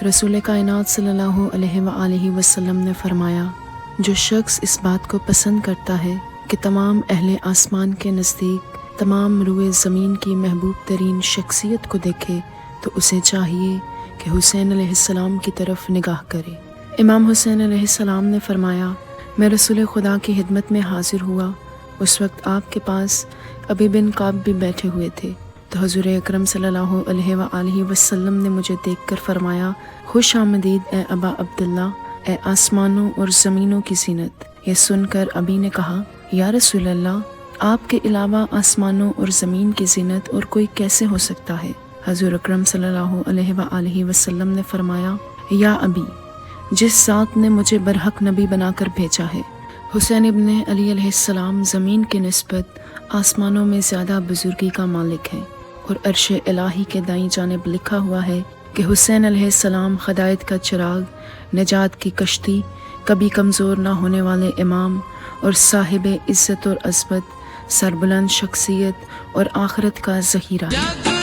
رسول کائنات صلی اللہ علیہ وآلہ وسلم نے فرمایا، جو شخص اس بات کو پسند کرتا ہے کہ تمام اہل آسمان کے نزدیک تمام روئے زمین کی محبوب ترین شخصیت کو دیکھے تو اسے چاہیے کہ حسین علیہ السلام کی طرف نگاہ کرے۔ امام حسین علیہ السلام نے فرمایا، میں رسول خدا کی خدمت میں حاضر ہوا، اس وقت آپ کے پاس ابی بن کعب بھی بیٹھے ہوئے تھے، تو حضور اکرم صلی اللہ علیہ وآلہ وسلم نے مجھے دیکھ کر فرمایا، خوش آمدید اے ابا عبداللہ، اے آسمانوں اور زمینوں کی زینت۔ یہ سن کر ابی نے کہا، یا رسول اللہ، آپ کے علاوہ آسمانوں اور زمین کی زینت اور کوئی کیسے ہو سکتا ہے؟ حضور اکرم صلی اللہ علیہ وآلہ وسلم نے فرمایا، یا ابی، جس ذات نے مجھے برحق نبی بنا کر بھیجا ہے، حسین ابن علی علیہ السلام زمین کے نسبت آسمانوں میں زیادہ بزرگی کا مالک ہے، اور عرش الہی کے دائیں جانب لکھا ہوا ہے کہ حسین علیہ السلام ہدایت کا چراغ، نجات کی کشتی، کبھی کمزور نہ ہونے والے امام اور صاحب عزت اور عظمت، سربلند شخصیت اور آخرت کا ذخیرہ ہے۔